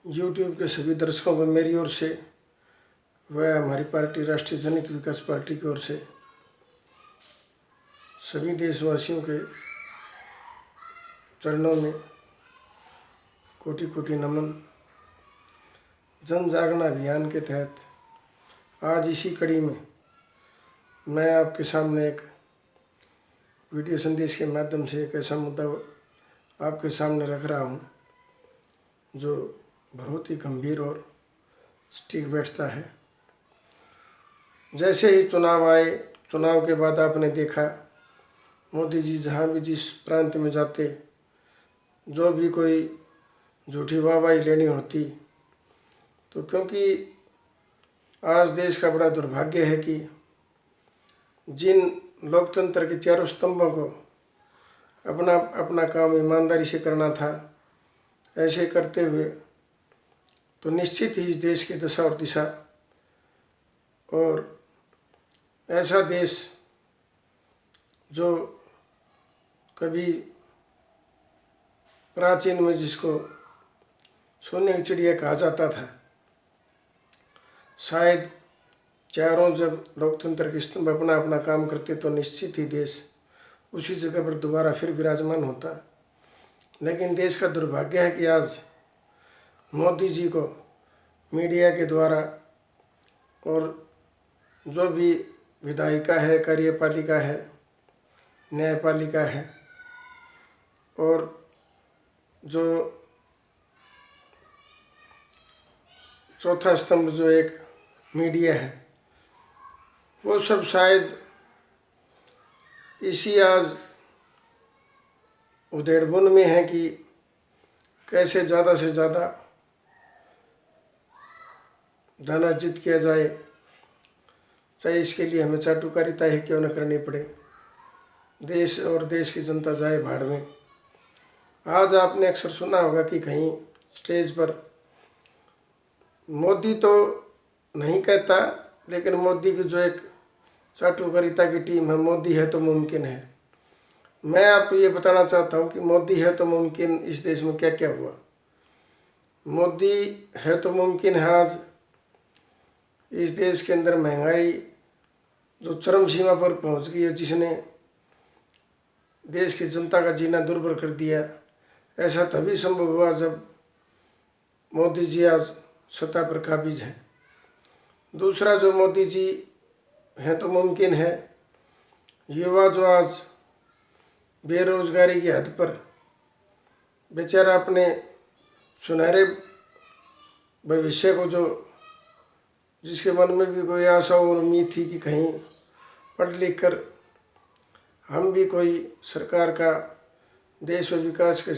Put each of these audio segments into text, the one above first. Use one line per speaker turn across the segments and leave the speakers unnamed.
YouTube के सभी दर्शकों को मेरी ओर से व हमारी पार्टी राष्ट्रीय जनहित विकास पार्टी की ओर से सभी देशवासियों के चरणों में कोटि कोटि नमन। जन जागरण अभियान के तहत आज इसी कड़ी में मैं आपके सामने एक वीडियो संदेश के माध्यम से एक ऐसा मुद्दा आपके सामने रख रहा हूँ जो बहुत ही गंभीर और सटीक बैठता है। जैसे ही चुनाव आए, चुनाव के बाद आपने देखा मोदी जी जहाँ भी जिस प्रांत में जाते, जो भी कोई झूठी वाहवाही लेनी होती, तो क्योंकि आज देश का बड़ा दुर्भाग्य है कि जिन लोकतंत्र के चारों स्तंभों को अपना अपना काम ईमानदारी से करना था, ऐसे करते हुए तो निश्चित ही इस देश की दशा और दिशा और ऐसा देश जो कभी प्राचीन में जिसको सोने की चिड़िया कहा जाता था, शायद चारों जब लोकतंत्र के स्तंभ अपना अपना काम करते तो निश्चित ही देश उसी जगह पर दोबारा फिर विराजमान होता। लेकिन देश का दुर्भाग्य है कि आज मोदी जी को मीडिया के द्वारा और जो भी विधायिका है, कार्यपालिका है, न्यायपालिका है और जो चौथा स्तंभ जो एक मीडिया है, वो सब शायद इसी आज उधेड़बुन में है कि कैसे ज़्यादा से ज़्यादा धन अर्जित किया जाए, चाहे इसके लिए हमें चाटुकारिता ही क्यों न करनी पड़े। देश और देश की जनता जाए भाड़ में। आज आपने अक्सर सुना होगा कि कहीं स्टेज पर मोदी तो नहीं कहता, लेकिन मोदी की जो एक चाटुकारिता की टीम है, मोदी है तो मुमकिन है। मैं आपको ये बताना चाहता हूँ कि मोदी है तो मुमकिन इस देश में क्या क्या हुआ। मोदी है तो मुमकिन है आज इस देश के अंदर महंगाई जो चरम सीमा पर पहुँच गई है, जिसने देश की जनता का जीना दुर्भर कर दिया। ऐसा तभी संभव हुआ जब मोदी जी आज सत्ता पर काबिज हैं। दूसरा, जो मोदी जी हैं तो मुमकिन है, युवा जो आज बेरोजगारी की हद पर बेचारा अपने सुनहरे भविष्य को जो जिसके मन में भी कोई आशा और उम्मीद थी कि कहीं पढ़ लिख कर हम भी कोई सरकार का देश व विकास के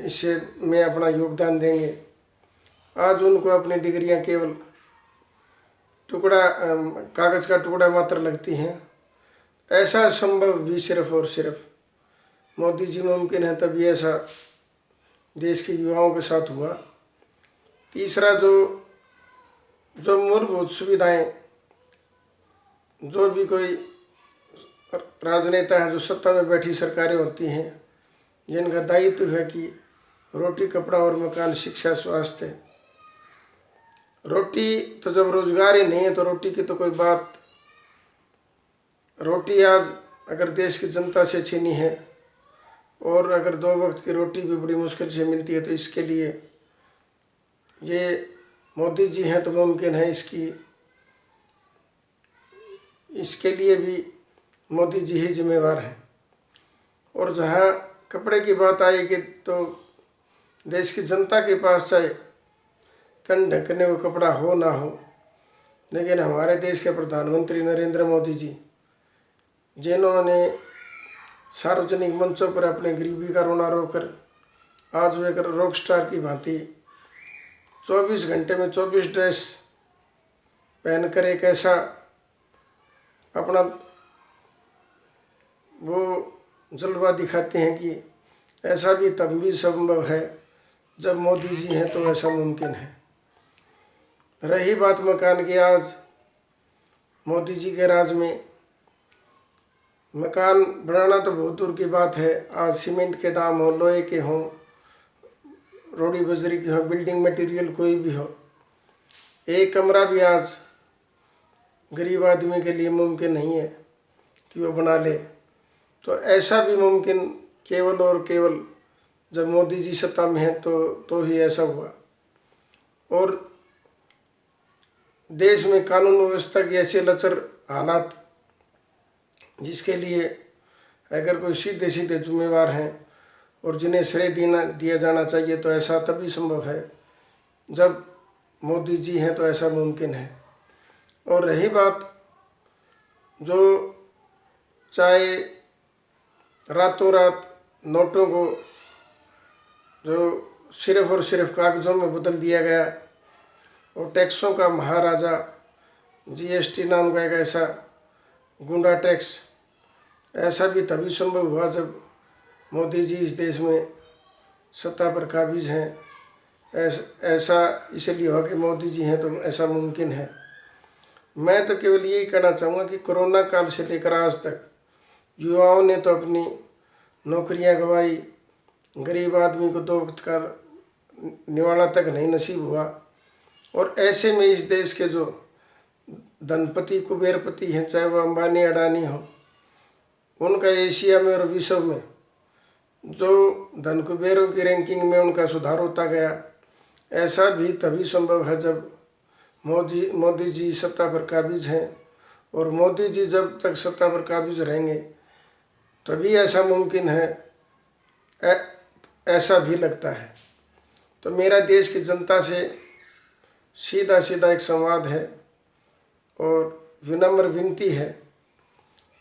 इससे में अपना योगदान देंगे, आज उनको अपनी डिग्रियां केवल कागज़ का टुकड़ा मात्र लगती हैं। ऐसा संभव भी सिर्फ और सिर्फ मोदी जी मुमकिन है, तभी ऐसा देश के युवाओं के साथ हुआ। तीसरा, जो मूलभूत सुविधाएं जो भी कोई राजनेता है, जो सत्ता में बैठी सरकारें होती हैं, जिनका दायित्व है कि रोटी, कपड़ा और मकान, शिक्षा, स्वास्थ्य। रोटी तो जब रोजगार ही नहीं है तो रोटी की तो कोई बात। रोटी आज अगर देश की जनता से छीनी है और अगर 2 वक्त की रोटी भी बड़ी मुश्किल से मिलती है, तो इसके लिए ये मोदी जी हैं तो मुमकिन है इसके लिए भी मोदी जी ही जिम्मेवार हैं। और जहाँ कपड़े की बात आएगी तो देश की जनता के पास चाहे तन ढकने को कपड़ा हो ना हो, लेकिन हमारे देश के प्रधानमंत्री नरेंद्र मोदी जी, जिन्होंने सार्वजनिक मंचों पर अपने गरीबी का रोना रोकर आज वो एक रॉक स्टार की भांति 24 घंटे में 24 ड्रेस पहनकर एक ऐसा अपना वो जलवा दिखाते हैं कि ऐसा भी तब भी संभव है जब मोदी जी हैं तो ऐसा मुमकिन है। रही बात मकान की, आज मोदी जी के राज में मकान बनाना तो बहुत दूर की बात है। आज सीमेंट के दाम हो, लोहे के हों, रोड़ी बजरी की हो, बिल्डिंग मटेरियल कोई भी हो, एक कमरा भी आज गरीब आदमी के लिए मुमकिन नहीं है कि वो बना ले। तो ऐसा भी मुमकिन केवल और केवल जब मोदी जी सत्ता में हैं तो ही ऐसा हुआ। और देश में कानून व्यवस्था की ऐसे लचर हालात, जिसके लिए अगर कोई सीधे सीधे जिम्मेवार हैं और जिन्हें श्रेय दिया जाना चाहिए, तो ऐसा तभी संभव है जब मोदी जी हैं, तो ऐसा मुमकिन है। और रही बात जो चाहे रातों रात नोटों को जो सिर्फ और सिर्फ कागज़ों में बदल दिया गया, और टैक्सों का महाराजा जीएसटी नाम का एक ऐसा गुंडा टैक्स, ऐसा भी तभी संभव हुआ जब मोदी जी इस देश में सत्ता पर काबिज हैं। ऐसा इसलिए हुआ कि मोदी जी हैं, तो ऐसा मुमकिन है। मैं तो केवल यही कहना चाहूँगा कि कोरोना काल से लेकर आज तक युवाओं ने तो अपनी नौकरियां गंवाई, गरीब आदमी को 2 वक्त का निवाला तक नहीं नसीब हुआ। और ऐसे में इस देश के जो धनपति कुबेरपति हैं, चाहे वो अंबानी अडानी हो, उनका एशिया में और विश्व में जो धन कुबेरों की रैंकिंग में उनका सुधार होता गया, ऐसा भी तभी संभव है जब मोदी जी सत्ता पर काबिज हैं। और मोदी जी जब तक सत्ता पर काबिज रहेंगे तभी ऐसा मुमकिन है, ऐसा भी लगता है। तो मेरा देश की जनता से सीधा सीधा एक संवाद है और विनम्र विनती है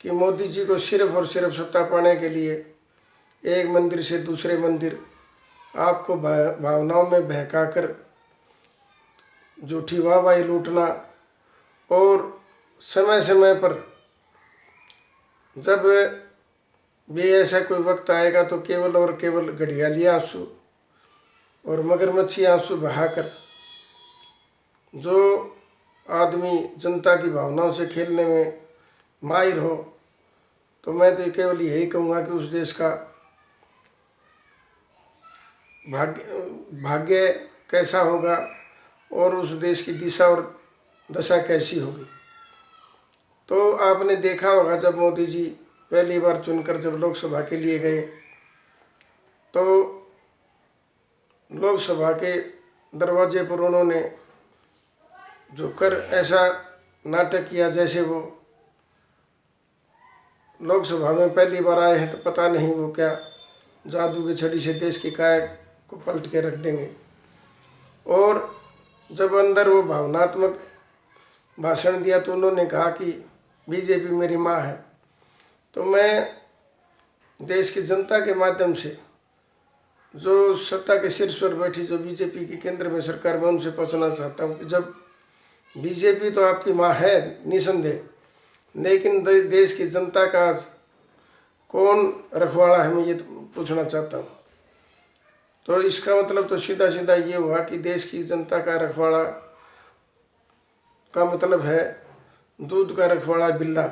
कि मोदी जी को सिर्फ और सिर्फ सत्ता पाने के लिए एक मंदिर से दूसरे मंदिर आपको भावनाओं में बहकाकर झूठी वाहवाही लूटना, और समय समय पर जब भी ऐसा कोई वक्त आएगा तो केवल और केवल घड़ियाली आंसू और मगरमच्छी आंसू बहाकर जो आदमी जनता की भावनाओं से खेलने में माहिर हो, तो मैं तो केवल यही कहूँगा कि उस देश का भाग्य कैसा होगा और उस देश की दिशा और दशा कैसी होगी। तो आपने देखा होगा जब मोदी जी पहली बार चुनकर जब लोकसभा के लिए गए, तो लोकसभा के दरवाजे पर उन्होंने झुककर ऐसा नाटक किया जैसे वो लोकसभा में पहली बार आए हैं, तो पता नहीं वो क्या जादू की छड़ी से देश की काया को पलट के रख देंगे। और जब अंदर वो भावनात्मक भाषण दिया तो उन्होंने कहा कि बीजेपी मेरी माँ है। तो मैं देश की जनता के माध्यम से जो सत्ता के शीर्ष पर बैठी जो बीजेपी की केंद्र में सरकार में, उनसे पूछना चाहता हूँ कि जब बीजेपी तो आपकी माँ है निसंदेह, लेकिन देश की जनता का आज कौन रखवाला है, मैं ये पूछना चाहता हूँ। तो इसका मतलब तो सीधा सीधा ये हुआ कि देश की जनता का रखवाला का मतलब है दूध का रखवाला बिल्ला।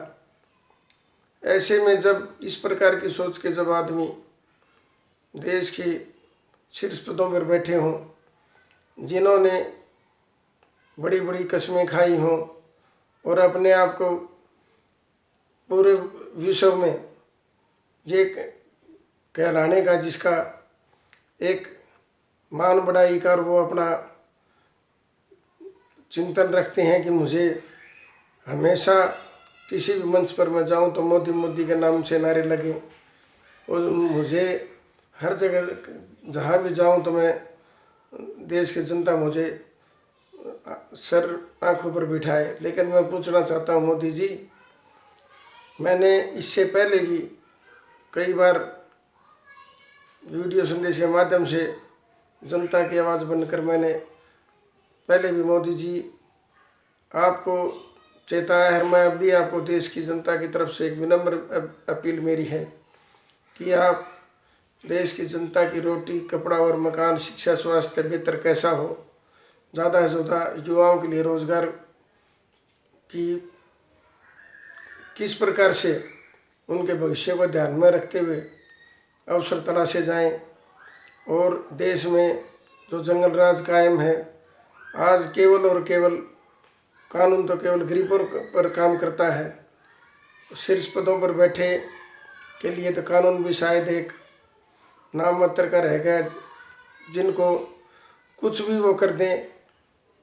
ऐसे में जब इस प्रकार की सोच के जब आदमी देश के शीर्ष पदों पर बैठे हों, जिन्होंने बड़ी बड़ी कस्में खाई हों और अपने आप को पूरे विश्व में ये कहलाने का जिसका एक मान बढ़ाई कर वो अपना चिंतन रखते हैं कि मुझे हमेशा किसी भी मंच पर मैं जाऊं तो मोदी मोदी के नाम से नारे लगे, और मुझे हर जगह जहां भी जाऊं तो मैं देश की जनता मुझे सर आंखों पर बिठाए। लेकिन मैं पूछना चाहता हूं मोदी जी, मैंने इससे पहले भी कई बार वीडियो संदेश के माध्यम से जनता की आवाज़ बनकर मैंने पहले भी मोदी जी आपको चेताया है। मैं अब भी आपको देश की जनता की तरफ से एक विनम्र अपील मेरी है कि आप देश की जनता की रोटी कपड़ा और मकान शिक्षा स्वास्थ्य बेहतर कैसा हो, ज़्यादा से ज़्यादा युवाओं के लिए रोज़गार की किस प्रकार से उनके भविष्य को ध्यान में रखते हुए अवसर तलाशे जाएं, और देश में जो जंगल राज कायम है। आज केवल और केवल कानून तो केवल गरीबों पर काम करता है। शीर्ष पदों पर बैठे के लिए तो कानून भी शायद एक नाम मात्र का रह गया। जिनको कुछ भी वो कर दें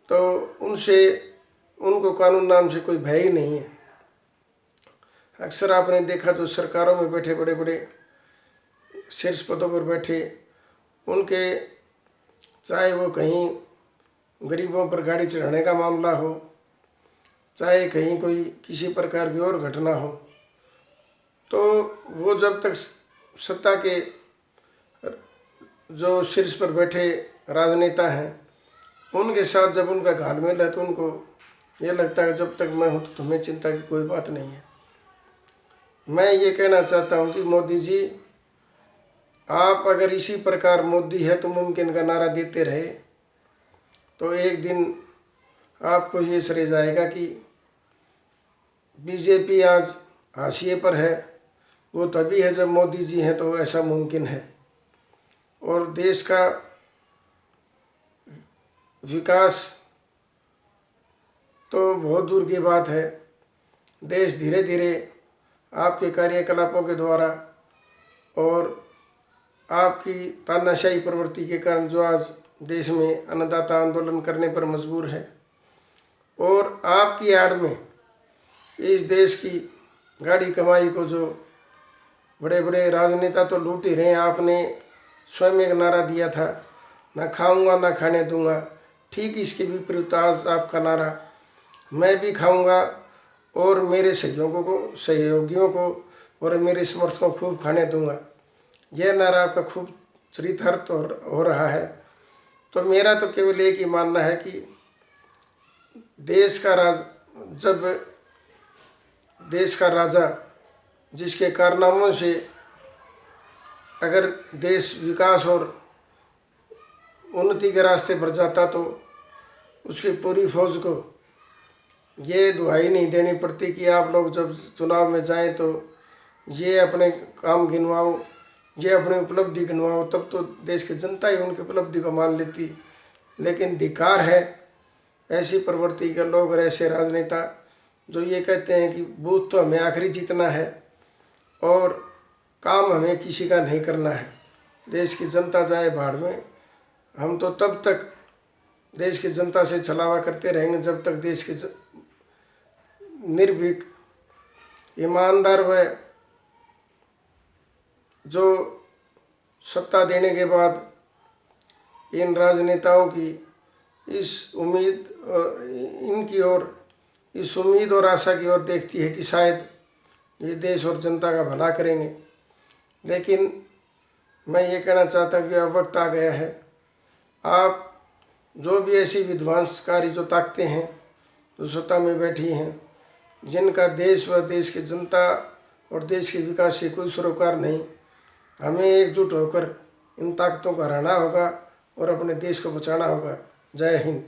तो उनको कानून नाम से कोई भय ही नहीं है। अक्सर आपने देखा जो सरकारों में बैठे बड़े बड़े शीर्ष पदों पर बैठे, उनके चाहे वो कहीं गरीबों पर गाड़ी चढ़ाने का मामला हो, चाहे कहीं कोई किसी प्रकार की और घटना हो, तो वो जब तक सत्ता के जो शीर्ष पर बैठे राजनेता हैं उनके साथ जब उनका घालमेल है तो उनको ये लगता है जब तक मैं हूँ तो तुम्हें चिंता की कोई बात नहीं है। मैं ये कहना चाहता हूँ कि मोदी जी, आप अगर इसी प्रकार मोदी है तो मुमकिन का नारा देते रहे तो एक दिन आपको ये सर जाएगा कि बीजेपी आज हाशिए पर है। वो तभी है जब मोदी जी हैं तो ऐसा मुमकिन है। और देश का विकास तो बहुत दूर की बात है। देश धीरे धीरे आपके कार्यकलापों के द्वारा और आपकी तानाशाही प्रवृत्ति के कारण जो आज देश में अन्नदाता आंदोलन करने पर मजबूर है, और आपकी आड़ में इस देश की गाड़ी कमाई को जो बड़े बड़े राजनेता तो लूट ही रहे हैं। आपने स्वयं एक नारा दिया था, ना खाऊंगा ना खाने दूंगा। ठीक इसके विपरीत आज आपका नारा, मैं भी खाऊंगा और मेरे सहयोगियों को और मेरे समर्थकों को खूब खाने दूंगा। यह नारा आपका खूब चरितार्थ हो रहा है। तो मेरा तो केवल एक ही मानना है कि जब देश का राजा जिसके कारनामों से अगर देश विकास और उन्नति के रास्ते पर जाता तो उसकी पूरी फौज को ये दुहाई नहीं देनी पड़ती कि आप लोग जब चुनाव में जाएं तो ये अपने काम गिनवाओ, ये अपनी उपलब्धि गिनवाओ। तब तो देश की जनता ही उनकी उपलब्धि को मान लेती। लेकिन धिक्कार है ऐसी प्रवृत्ति के लोग और ऐसे राजनेता जो ये कहते हैं कि बूथ तो हमें आखिरी जीतना है और काम हमें किसी का नहीं करना है। देश की जनता जाए भाड़ में, हम तो तब तक देश की जनता से छलावा करते रहेंगे जब तक देश के निर्भीक, ईमानदार व जो सत्ता देने के बाद इन राजनेताओं की इस उम्मीद और आशा की ओर देखती है कि शायद ये देश और जनता का भला करेंगे। लेकिन मैं ये कहना चाहता हूँ कि अब वक्त आ गया है। आप जो भी ऐसी विध्वंसकारी जो ताकतें हैं जो सत्ता में बैठी हैं, जिनका देश व देश की जनता और देश के विकास से कोई सरोकार नहीं, हमें एकजुट होकर इन ताकतों को हराना होगा और अपने देश को बचाना होगा। जय हिंद।